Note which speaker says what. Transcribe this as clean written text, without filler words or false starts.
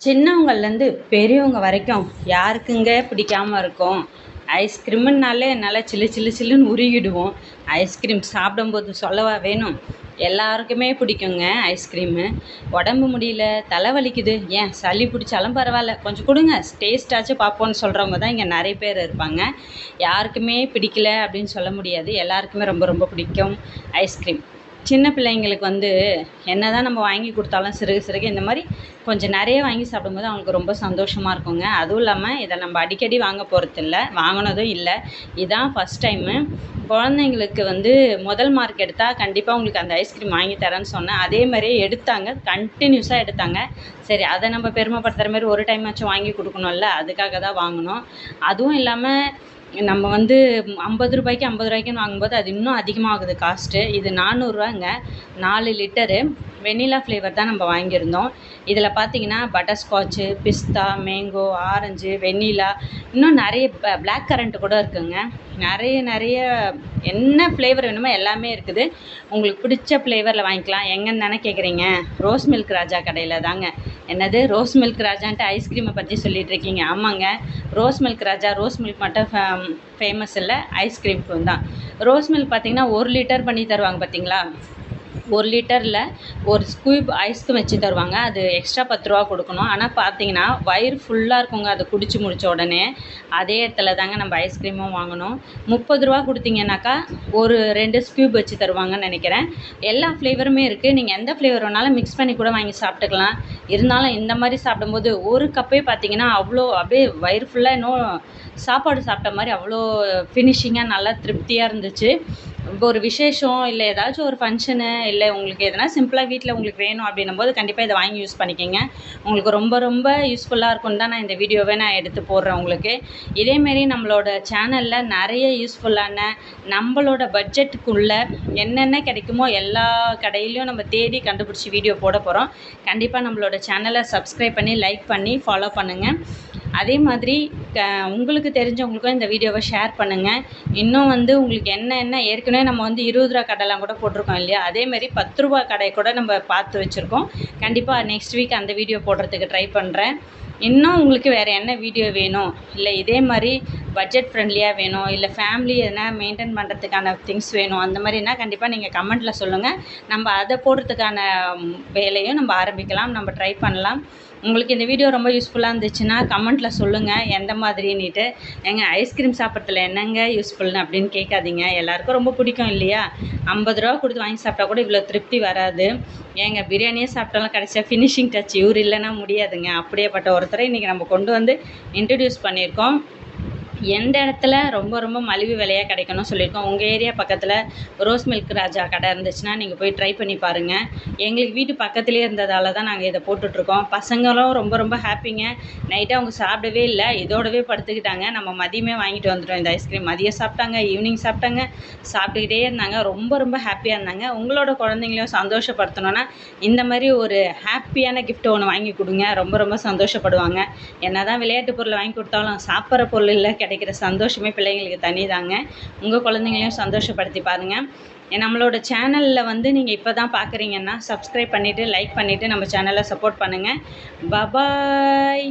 Speaker 1: சின்னவங்கள்லேருந்து பெரியவங்க வரைக்கும் யாருக்குங்க பிடிக்காம இருக்கும். ஐஸ்கிரீமுன்னாலே நல்லா சில்லு சில்லு சில்லுன்னு உருகிடுவோம். ஐஸ்கிரீம் சாப்பிடும்போது சொல்லவா வேணும்? எல்லாருக்குமே பிடிக்குங்க ஐஸ்கிரீமு. உடம்பு முடியல, தலை வலிக்குது, ஏன் சளி பிடிச்சாலும் பரவாயில்ல, கொஞ்சம் கொடுங்க டேஸ்ட்டாச்சும் பார்ப்போன்னு சொல்கிறவங்க தான் இங்கே நிறைய பேர் இருப்பாங்க. யாருக்குமே பிடிக்கல அப்படின்னு சொல்ல முடியாது. எல்லாருக்குமே ரொம்ப ரொம்ப பிடிக்கும் ஐஸ்கிரீம். சின்ன பிள்ளைங்களுக்கு வந்து என்ன தான் நம்ம வாங்கி கொடுத்தாலும் சிறுக சிறுக இந்த மாதிரி கொஞ்சம் நிறைய வாங்கி சாப்பிடும்போது அவங்களுக்கு ரொம்ப சந்தோஷமாக இருக்குங்க. அதுவும் இல்லாமல் இதை நம்ம அடிக்கடி வாங்க போகிறதில்ல, வாங்கினதும் இல்லை. இதான் ஃபஸ்ட் டைமு. குழந்தைங்களுக்கு வந்து முதல் மார்க் எடுத்தால் கண்டிப்பாக உங்களுக்கு அந்த ஐஸ்கிரீம் வாங்கி தரேன்னு சொன்னேன். அதே மாதிரியே எடுத்தாங்க, கண்டினியூஸாக எடுத்தாங்க. சரி, அதை நம்ம பெருமைப்படுத்துகிற மாதிரி ஒரு டைம் ஆச்சும் வாங்கி கொடுக்கணும்ல, அதுக்காக தான் வாங்கினோம். அதுவும் இல்லாமல் நம்ம வந்து ரூ. 50க்கு 50 வாங்கும்போது அது இன்னும் அதிகமாகுது காஸ்ட்டு. இது ரூ. 400ங்க, 4 லிட்டரு. வெண்ணிலா ஃப்ளேவர் தான் நம்ம வாங்கியிருந்தோம். இதில் பார்த்தீங்கன்னா பட்டர்ஸ்காட்சு, பிஸ்தா, மேங்கோ, ஆரஞ்சு, வெண்ணிலா, இன்னும் நிறைய பிளாக் கரண்ட் கூட இருக்குதுங்க. நிறைய என்ன ஃப்ளேவர் வேணுமோ எல்லாமே இருக்குது. உங்களுக்கு பிடிச்ச ஃப்ளேவரில் வாங்கிக்கலாம். எங்கன்னு தானே கேட்குறீங்க? ரோஸ் மில்க் ராஜா கடையில் தாங்க. என்னது ரோஸ் மில்க் ராஜான்ட்டு ஐஸ்கிரீமை பற்றி சொல்லிகிட்டு இருக்கீங்க? ஆமாங்க, ரோஸ் மில்க் ராஜா. ரோஸ் மில்க் மட்டும் ஃபேமஸ் இல்லை, ஐஸ்கிரீமுக்கும் தான். ரோஸ் மில்க் பார்த்திங்கன்னா 1 லிட்டர் பண்ணி தருவாங்க பார்த்தீங்களா? 1 லிட்டரில் ஒரு ஸ்கூப் ஐஸ்க்கு வச்சு தருவாங்க. அது எக்ஸ்ட்ரா ரூ. 10 கொடுக்கணும். ஆனால் பார்த்தீங்கன்னா வயிறு ஃபுல்லாக இருக்குங்க அது குடிச்சு முடித்த உடனே. அதே இடத்துல தாங்க நம்ம ஐஸ்கிரீமும் வாங்கணும். ரூ. 30 கொடுத்தீங்கன்னாக்கா ஒரு 2 ஸ்கூப் வச்சு தருவாங்கன்னு நினைக்கிறேன். எல்லா ஃப்ளேவருமே இருக்குது. நீங்கள் எந்த ஃப்ளேவர் வேணாலும் மிக்ஸ் பண்ணி கூட வாங்கி சாப்பிட்டுக்கலாம். இருந்தாலும் இந்த மாதிரி சாப்பிடும்போது ஒரு கப்பே பார்த்தீங்கன்னா அவ்வளோ அப்படியே வயிறு ஃபுல்லாக இன்னும் சாப்பாடு சாப்பிட்ட மாதிரி அவ்வளோ ஃபினிஷிங்காக நல்லா திருப்தியாக இருந்துச்சு. இப்போ ஒரு விசேஷம் இல்லை ஏதாச்சும் ஒரு ஃபங்க்ஷனு இல்லை உங்களுக்கு எதனா சிம்பிளாக வீட்டில் உங்களுக்கு வேணும் அப்படின்னும் போது கண்டிப்பாக இதை வாங்கி யூஸ் பண்ணிக்கோங்க. உங்களுக்கு ரொம்ப ரொம்ப யூஸ்ஃபுல்லாக இருக்கும்னு தான் நான் இந்த வீடியோவை எடுத்து போடுறேன் உங்களுக்கு. இதேமாரி நம்மளோட சேனலில் நிறைய யூஸ்ஃபுல்லான நம்மளோட பட்ஜெட்டுக்குள்ளே என்னென்ன கிடைக்குமோ எல்லா கடையிலையும் நம்ம தேடி கண்டுபிடிச்சி வீடியோ போட போகிறோம். கண்டிப்பாக நம்மளோட சேனலை சப்ஸ்கிரைப் பண்ணி லைக் பண்ணி ஃபாலோ பண்ணுங்கள். அதே மாதிரி உங்களுக்கு தெரிஞ்சவங்களுக்கும் இந்த வீடியோவை ஷேர் பண்ணுங்கள். இன்னும் வந்து உங்களுக்கு என்ன ஏற்கனவே நம்ம வந்து ரூ. 20 கடைலாம் கூட போட்டிருக்கோம் இல்லையா? அதேமாரி ரூ. 10 கடை கூட நம்ம பார்த்து வச்சுருக்கோம். கண்டிப்பாக நெக்ஸ்ட் வீக் அந்த வீடியோ போடுறதுக்கு ட்ரை பண்ணுறேன். இன்னும் உங்களுக்கு வேறு என்ன வீடியோ வேணும், இல்லை இதே மாதிரி பட்ஜெட் ஃப்ரெண்ட்லியாக வேணும், இல்லை ஃபேமிலி எதனா மெயின்டைன் பண்ணுறதுக்கான திங்ஸ் வேணும், அந்த மாதிரினா கண்டிப்பாக நீங்கள் கமெண்ட்டில் சொல்லுங்கள். நம்ம அதை போடுறதுக்கான வேலையும் நம்ம ஆரம்பிக்கலாம், நம்ம ட்ரை பண்ணலாம். உங்களுக்கு இந்த வீடியோ ரொம்ப யூஸ்ஃபுல்லாக இருந்துச்சுன்னா கமெண்ட்டில் சொல்லுங்கள் எந்த மாதிரின்னுட்டு. ஏங்க ஐஸ்கிரீம் சாப்பிட்றதுல என்னங்க யூஸ்ஃபுல்னு அப்படின்னு கேட்காதீங்க. எல்லாேருக்கும் ரொம்ப பிடிக்கும் இல்லையா? ரூ. 50 கொடுத்து வாங்கி சாப்பிட்டா கூட இவ்வளோ திருப்தி வராது. ஏங்க பிரியாணியே சாப்பிட்டாலும் கடைசியாக ஃபினிஷிங் டச் இவர் இல்லைன்னா முடியாதுங்க. அப்படியேப்பட்ட ஒருத்தரை இன்றைக்கி நம்ம கொண்டு வந்து இன்ட்ரடியூஸ் பண்ணியிருக்கோம். எந்த இடத்துல ரொம்ப ரொம்ப மலிவு விலையாக கிடைக்கணும்னு சொல்லியிருக்கோம். உங்கள் ஏரியா பக்கத்தில் ரோஸ் மில்க் ராஜா கடை இருந்துச்சுன்னா நீங்கள் போய் ட்ரை பண்ணி பாருங்கள். எங்களுக்கு வீட்டு பக்கத்துலேயே இருந்ததால் தான் நாங்கள் இதை போட்டுட்ருக்கோம். பசங்களும் ரொம்ப ரொம்ப ஹாப்பிங்க. நைட்டு அவங்க சாப்பிடவே இல்லை, இதோடவே படுத்துக்கிட்டாங்க. நம்ம மதியமே வாங்கிட்டு வந்துட்டோம் இந்த ஐஸ்கிரீம். மதியம் சாப்பிட்டாங்க, ஈவினிங் சாப்பிட்டாங்க, சாப்பிட்டுக்கிட்டே இருந்தாங்க. ரொம்ப ரொம்ப ஹாப்பியாக இருந்தாங்க. உங்களோட குழந்தைங்களையும் சந்தோஷப்படுத்தணுன்னா இந்த மாதிரி ஒரு ஹாப்பியான கிஃப்ட் ஒன்று வாங்கி கொடுங்க. ரொம்ப ரொம்ப சந்தோஷப்படுவாங்க. என்ன தான் விளையாட்டு பொருள் வாங்கி கொடுத்தாலும் சாப்பிட்ற பொருள் இல்லை கிடைக்கிற சந்தோஷமே பிள்ளைங்களுக்கு தனி தாங்க. உங்கள் குழந்தைங்களையும் சந்தோஷப்படுத்தி பாருங்கள். நம்மளோட சேனலில் வந்து நீங்கள் இப்போ தான் பார்க்குறீங்கன்னா சப்ஸ்கிரைப் பண்ணிவிட்டு லைக் பண்ணிவிட்டு நம்ம சேனலை சப்போர்ட் பண்ணுங்கள். பபாய்.